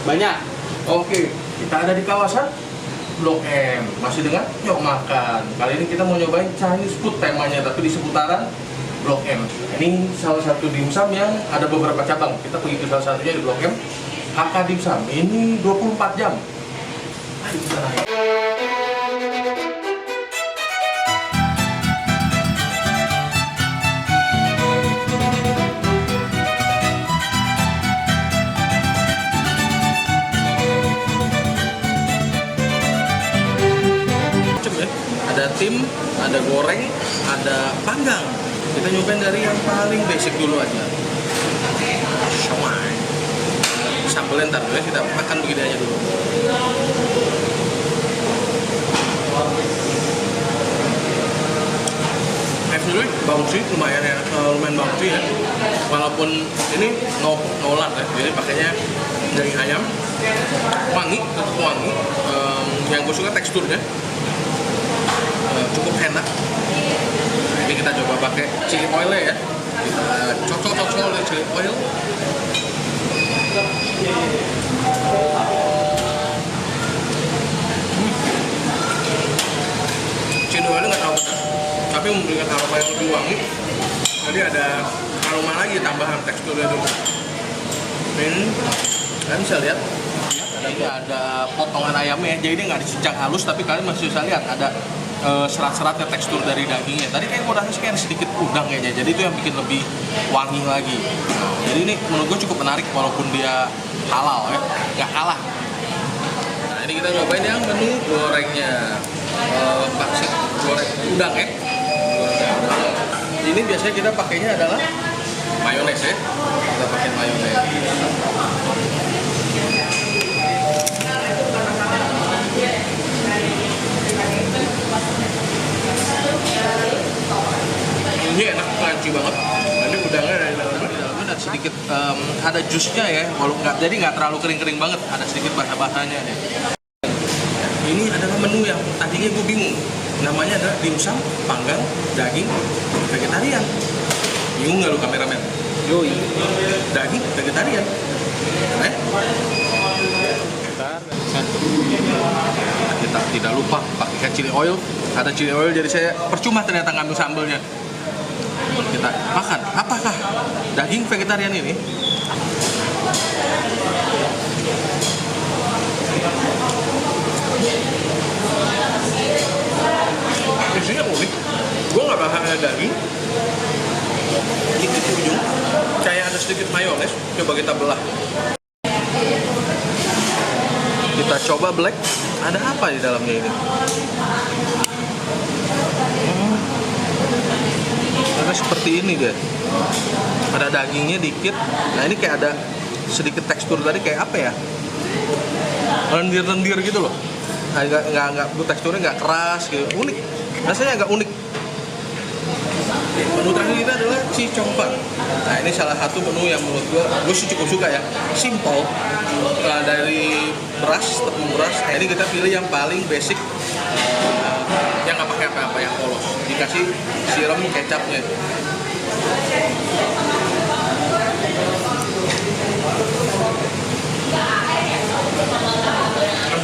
Banyak. Oke, kita ada di kawasan Blok M. Masih dengan Yuk Makan. Kali ini kita mau nyobain Chinese food temanya, tapi di seputaran Blok M. Ini salah satu dimsum yang ada beberapa cabang. Kita pergi ke salah satunya di Blok M. HK Dimsum. Ini 24 jam. Ayo kita naik. Ada tim, ada goreng, ada panggang. Kita nyobain dari yang paling basic dulu aja. Siomay. Sambelnya ntar dulu ya, kita makan begini aja dulu. Actually, bouncy, lumayan ya, lumayan bouncy ya. Walaupun ini nolat ya, jadi pakainya daging ayam, wangi, tetap wangi. Yang gue suka teksturnya. Cukup enak. Nah, ini kita coba pakai chili oil ya. Kita cocok oleh chili oil. Chili oil nggak terlalu pedas, tapi memberikan aroma yang lebih wangi. Jadi ada aroma lagi tambahan teksturnya itu. Ini kalian bisa lihat. Ini ada potongan ayamnya, jadi ini nggak dicincang halus, tapi kalian masih bisa lihat ada serat-seratnya, tekstur dari dagingnya. Tadi kayak gue rasa kayak sedikit udang kayaknya, jadi itu yang bikin lebih wangi lagi. Jadi ini menurut gue cukup menarik walaupun dia halal ya, nggak kalah. Nah ini kita cobain yang menu gorengnya, pangsit goreng udang ya. Ini biasanya kita pakainya adalah mayones ya, kita pakai mayones. Ini enak, crunchy banget. Ini udangnya dari dalamnya ada sedikit ada jusnya ya, walaupun nggak terlalu kering-kering banget, ada sedikit basah-basahnya ya. Ini adalah menu yang tadinya gue bingung. Namanya adalah dimsum panggang daging vegetarian. Bingung nggak lu kameramen? Yoi. Daging vegetarian. Kita tidak lupa pakai chili oil. Ada chili oil, jadi saya percuma ternyata ngambil sambelnya. Kita makan. Apakah daging vegetarian ini isinya unik? Gue nggak bakal ada daging. Di ujung kayak ada sedikit mayones. Coba kita belah. Kita coba black. Ada apa di dalamnya ini? Karena seperti ini deh. Ada dagingnya dikit. Nah ini kayak ada sedikit tekstur tadi kayak apa ya? Lendir-lendir gitu loh. Nggak teksturnya nggak keras gitu. Unik. Rasanya agak unik. Menu terakhir kita adalah cicongpan. Nah ini salah satu menu yang menurut gue sih cukup suka ya. Simple. Dari beras, tepung beras. Nah ini kita pilih yang paling basic. Yang nggak pakai apa-apa, yang polos. Dikasih siram kecapnya.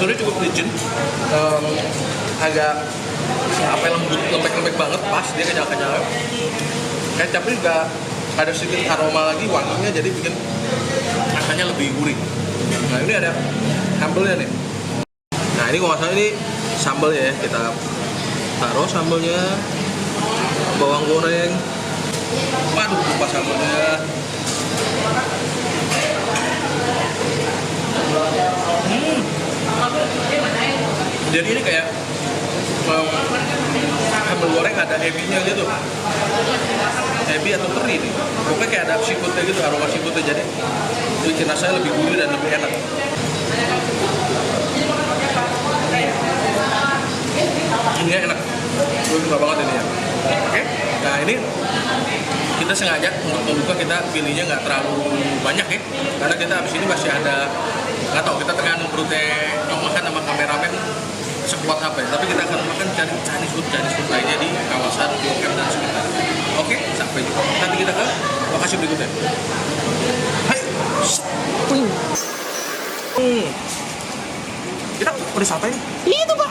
Teksturnya cukup licin, agak apa lembut, lembek-lembek banget, pas dia kenyal-kenyal. Kecapnya juga ada sedikit aroma lagi, wanginya jadi bikin rasanya lebih gurih. Nah ini ada sambelnya nih. Nah ini kalau nggak salah ini sambelnya ya, kita taruh sambelnya, bawang goreng, waduh lupa sambelnya. Jadi ini kayak sambal goreng ada ebinya gitu, ebi atau teri nih. Pokoknya kayak ada seafoodnya gitu, aroma seafoodnya, jadi bikin rasanya lebih gurih dan lebih enak. Ini enak, gue suka banget ini ya. Oke, nah ini kita sengaja untuk membuka, kita pilihnya nggak terlalu banyak ya, karena kita habis ini masih ada, nggak tahu kita tergantung perutnya yang makan sama kameramen sekuat apa ya, tapi kita akan makan Chinese food lainnya di kawasan Blok M dan sekitar. Oke, sampai jumpa. Nanti kita ke lokasi berikutnya. Hai. Kita udah sampai nih. Itu Pak.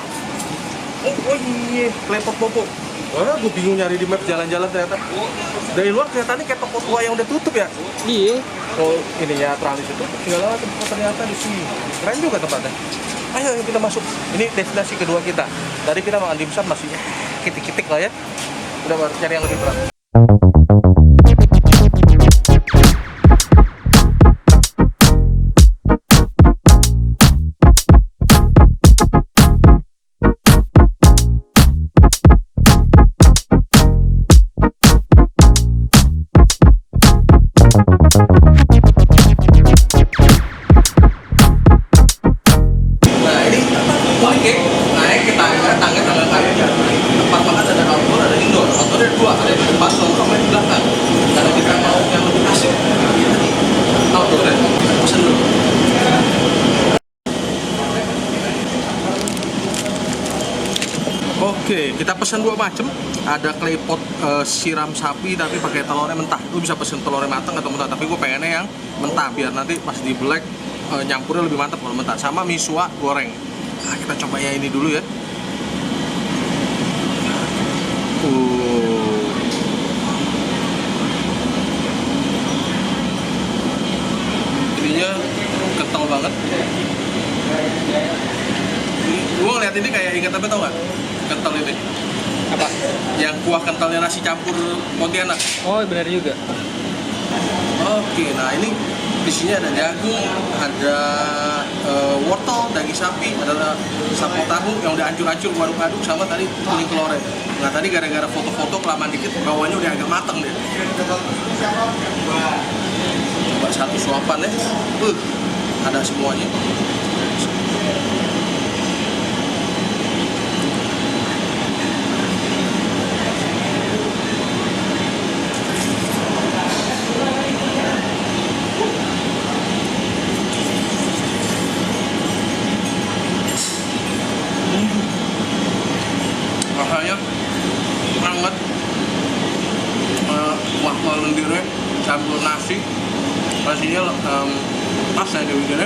Oh iya, Klepot Popo. Wah, gue bingung nyari di map jalan-jalan ternyata. Dari luar kelihatannya kayak toko tua yang udah tutup ya. Iya. Oh ini ya teralis itu segala macam. Oh, ternyata di sini. Keren juga tempatnya. Ayo kita masuk. Ini destinasi kedua kita. Tadi kita makan dimsum masih kitik-kitik lah ya. Udah cari yang lebih berat. Oke, kita pesan dua macam. Ada klepot siram sapi tapi pakai telurnya mentah. Lu bisa pesen telurnya matang atau mentah, tapi gue pengennya yang mentah biar nanti pas di black nyampurnya lebih mantap kalau mentah. Sama misua goreng. Nah, kita coba ya ini dulu ya. Ininya kental banget. Gue ngeliat ini kayak ingat apa tau gak? Kental ini. Apa? Yang kuah kentalnya nasi campur Pontianak. Oh benar juga. Oke, nah ini di sini ada jagung, ada wortel, daging sapi, ada sapo tahu yang udah hancur-hancur gua aduk-aduk sama tadi kuning telurnya. Nah tadi gara-gara foto-foto kelamaan dikit bawahnya udah agak mateng deh. Coba satu suapan ya. Ada semuanya. Rasanya hangat, kuah lendirnya campur nasi, nasinya pas ya di ujungnya.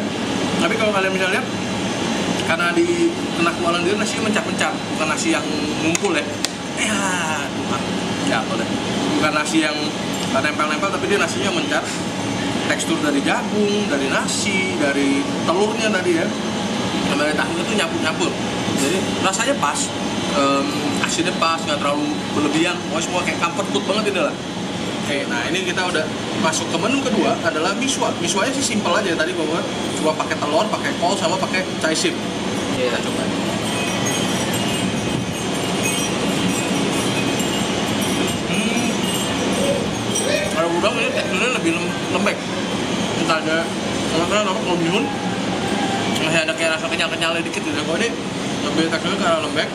Tapi kalau kalian bisa lihat, karena di kena kuah lendir nasinya mencap-mencap, bukan nasi yang ngumpul ya. Bukan jatuh deh. Bukan nasi yang nempel-nempel, tapi dia nasinya mencar. Tekstur dari jagung, dari nasi, dari telurnya tadi ya, dan dari tahu itu nyampur-nyampur. Jadi rasanya pas. Asinnya pas, nggak terlalu berlebihan, pokoknya semua kayak comfort food banget ini lah. Oke, nah ini kita udah masuk ke menu kedua adalah miswa. Miswanya sih simpel aja tadi gue cuma pakai telur, pakai kol, sama pakai chai sim. Kita coba. Kalau udang ini teksturnya lebih lembek. Entah ada kalau bihun masih ada kayak rasa kenyal-kenyalnya dikit gitu. Kalau ini lebih teksturnya karena lembek.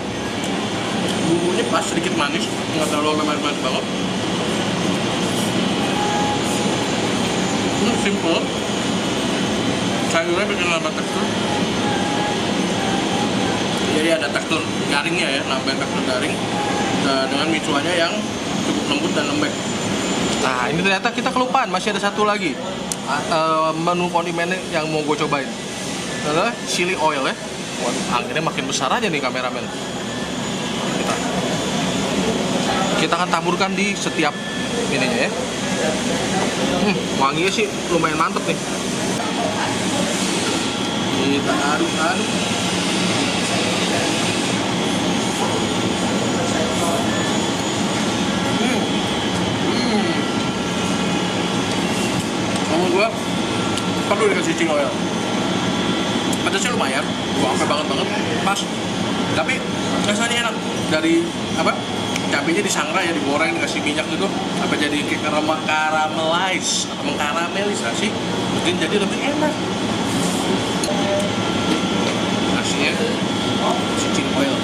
Bumbunya pas, sedikit manis, nggak terlalu manis-manis banget. Simple. Sayurnya bikin nambah tekstur. Jadi ada tekstur garingnya ya, nambahin tekstur garing dengan micuanya yang cukup lembut dan lembek. Nah ini ternyata kita kelupaan, masih ada satu lagi menu kondimennya yang mau gue cobain adalah chili oil ya. Waduh, anginnya makin besar aja nih kameramen. Kita akan taburkan di setiap ininya ya. Wanginya sih lumayan mantep nih. Kita aduk-aduk. Ngomong gua perlu dikasih chili oil. Pedasnya lumayan, gua sampai banget pas. Tapi rasanya enak dari apa? Cabenya disangrai ya, digoreng, dikasih minyak gitu, apa jadi kayak karamelize atau mengkaramelisasi, mungkin jadi lebih enak. Nasinya chili oil.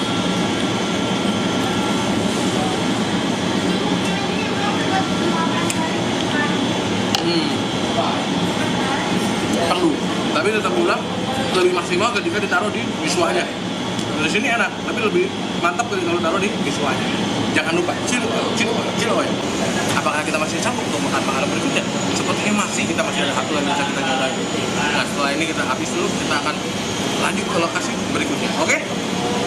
Perlu, tapi tetap bilang lebih maksimal ketika ditaruh di miswanya. Di sini enak, tapi lebih mantap kalau taruh di miswanya. Jangan lupa Ciloy. Apakah kita masih sanggup untuk makan makanan berikutnya? Sepertinya masih, kita masih ada satu lagi bisa kita nyalain. Nah setelah ini kita habis dulu, kita akan lanjut ke lokasi berikutnya. Oke?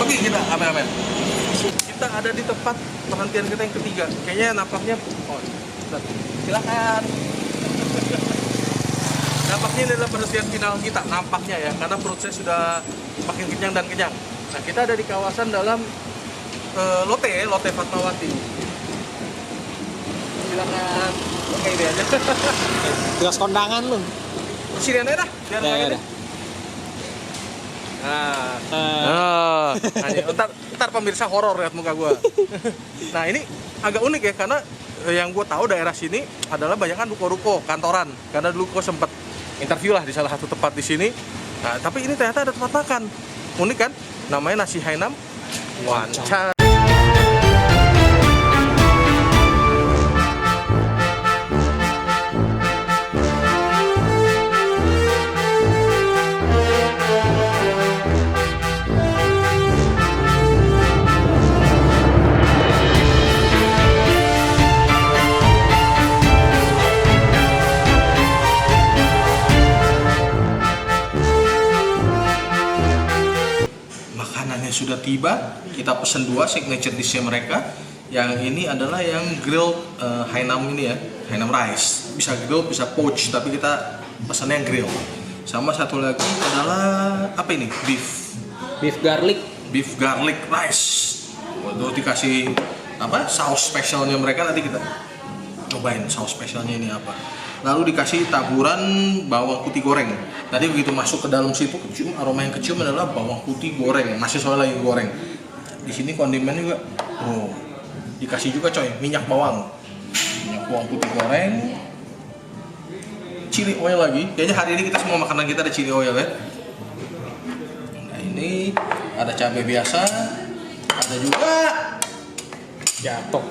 Oke, kita amen. Kita ada di tempat penantian kita yang ketiga. Kayaknya nampaknya, silakan. Nampaknya ini adalah penantian final kita, nampaknya ya, karena perut saya sudah makin kenyang dan kenyang. Nah, kita ada di kawasan dalam Lotte Fatmawati. Silakan. Oke, ini aja. Tugas kondangan lu. Sini aja dah, biar Ya. Ntar pemirsa horor lihat muka gua. Nah, ini agak unik ya, karena yang gua tahu daerah sini adalah banyak kan ruko-ruko, kantoran. Karena dulu gua sempet interview lah di salah satu tempat di sini. Nah, tapi ini ternyata ada tempat makan. Unik kan? Namanya nasi Hainam Wancan. Makanannya sudah tiba, kita pesen 2 signature dish mereka. Yang ini adalah yang grilled Hainam ini ya, Hainam rice. Bisa grilled, bisa poach, tapi kita pesannya yang grill. Sama satu lagi adalah apa ini? Beef garlic rice. Waktu dikasih apa? Saus spesialnya mereka, nanti kita cobain saus spesialnya ini apa. Lalu dikasih taburan bawang putih goreng. Tadi begitu masuk ke dalam situ, kecium aroma yang kecium adalah bawang putih goreng. Masih soal lagi goreng. Di sini kondimen juga. Oh, dikasih juga coy minyak bawang putih goreng. Chili oil lagi. Kayaknya hari ini kita semua makanan kita ada chili oil ya. Nah ini ada cabai biasa. Ada juga jatuh.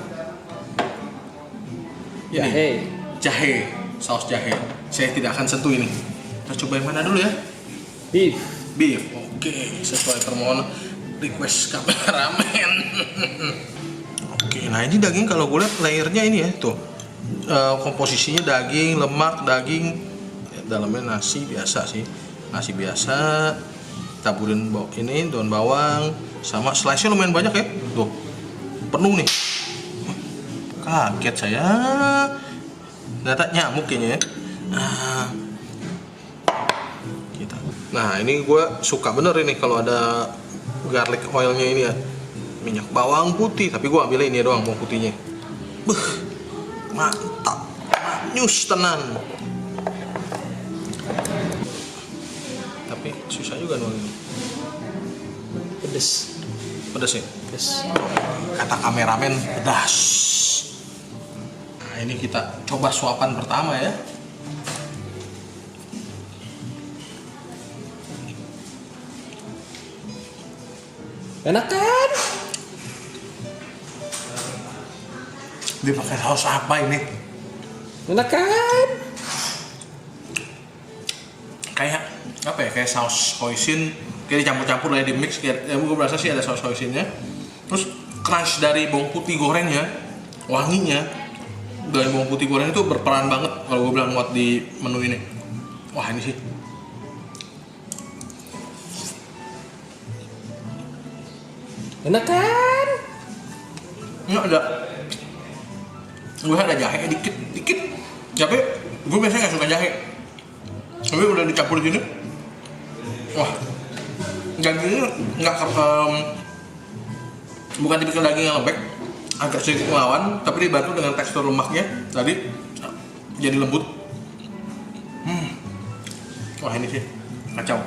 Jahe, saus jahe. Saya tidak akan sentuh ini. Kita coba yang mana dulu ya? Beef. Oke, sesuai permohonan request kameramen. Oke, nah ini daging kalau gue lihat layernya ini ya, tuh. Komposisinya daging, lemak, daging. Dalamnya nasi biasa sih. Nasi biasa. Taburin ini daun bawang sama slice-nya lumayan banyak ya. Tuh. Penuh nih. Kaget saya. Ternyata nyamuk kayaknya ya. Nah ini gue suka bener ini kalau ada garlic oilnya ini ya. Minyak bawang putih, tapi gue ambilnya ini doang bawang putihnya. Mantap, manyus tenan. Tapi susah juga nuangin. Pedes ya? Pedes. Kata kameramen pedas. Nah ini kita coba suapan pertama ya. Enak kan? Dia pakai saus apa ini? Enak kan? Kayak apa ya? Kayak saus hoisin, kayak dicampur-campur lah, di mix. Kayak, gue berasa sih ada saus hoisinnya. Terus crunch dari bawang putih gorengnya, wanginya dari bawang putih goreng itu berperan banget kalau gue bilang buat di menu ini. Wah ini sih. Enak kan? Ini gue ada jahe dikit. Tapi gue biasanya nggak suka jahe. Tapi udah dicampur di sini. Wah, dagingnya nggak bukan tipikal daging yang lembek, agak sedikit melawan, tapi dibantu dengan tekstur lemaknya tadi jadi lembut. Wah ini sih kacau.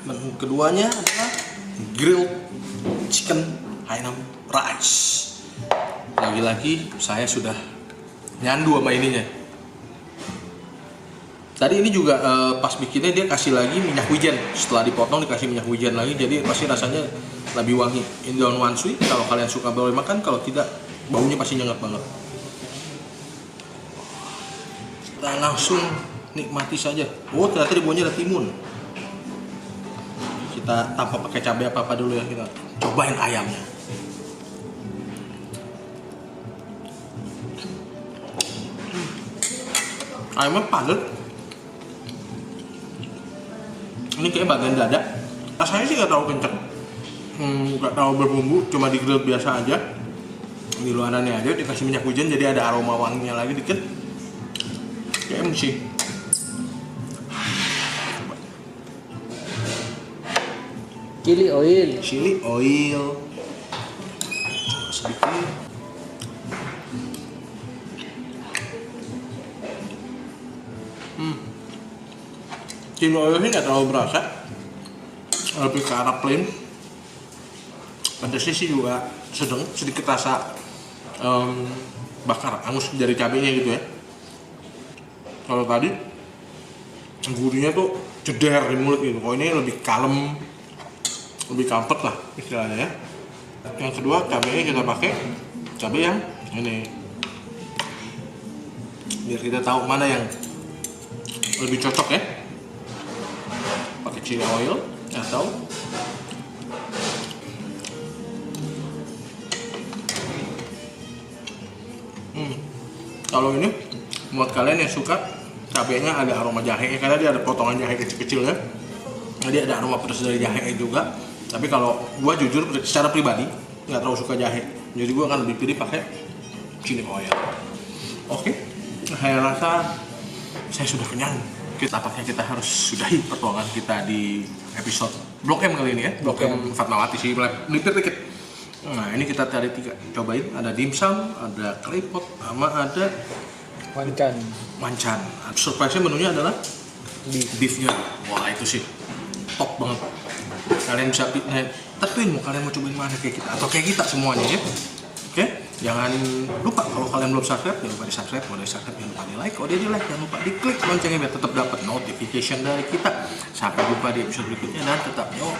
Menu keduanya adalah grilled chicken Hainam rice. Lagi-lagi saya sudah nyandu sama ininya. Tadi ini juga pas bikinnya dia kasih lagi minyak wijen. Setelah dipotong dikasih minyak wijen lagi, jadi pasti rasanya lebih wangi. Ini daun wanshui, kalau kalian suka boleh makan, kalau tidak baunya pasti nyengat banget. Kita langsung nikmati saja. Oh ternyata di bawahnya ada timun. Kita tanpa pakai cabai apa-apa dulu ya, kita cobain ayamnya. Ayamnya padat. Ini kayak bagian dada. Rasanya sih nggak terlalu kenceng, nggak terlalu berbumbu, cuma di grill biasa aja. Di luarannya aja dikasih minyak hujan, jadi ada aroma wanginya lagi dikit. Kayak mesti. Chili oil. Chili oil. Sedikit. Chili oil ini nggak terlalu berasa, lebih ke arah plain. Pedasnya sih juga sedang, sedikit rasa bakar, angus dari cabenya gitu ya. Kalau tadi gurihnya tuh ceder di mulut gitu. Kalau ini lebih kalem, lebih comfort lah istilahnya ya. Yang kedua cabenya kita pakai cabai yang ini, biar kita tahu mana yang lebih cocok ya. Pakai chili oil atau kalau ini buat kalian yang suka cabenya ada aroma jahe karena dia ada potongan jahe kecil-kecil ya. Jadi ada aroma pedas dari jahe juga. Tapi kalau gua jujur secara pribadi nggak terlalu suka jahe, jadi gua akan lebih pilih pakai chili oil. Oke, saya rasa saya sudah kenyang. Tampaknya kita harus sudahi pertuangan kita di episode Blok M kali ini ya. Blok M Fatmawati sih, melipir dikit. Nah ini kita cari 3, cobain. Ada dimsum, ada klepot, sama ada Wancan. Surprise-nya menunya adalah beefnya. Wah itu sih top banget. Kalian bisa tentuin mau kalian mau cobain mana kayak kita atau kayak kita semuanya ya. Oke, jangan lupa kalau kalian belum subscribe, jangan lupa di subscribe. Kalau di subscribe jangan lupa di like. Kalau dia di like jangan lupa di klik loncengnya biar tetap dapat notification dari kita. Sampai jumpa di episode berikutnya dan tetap yo.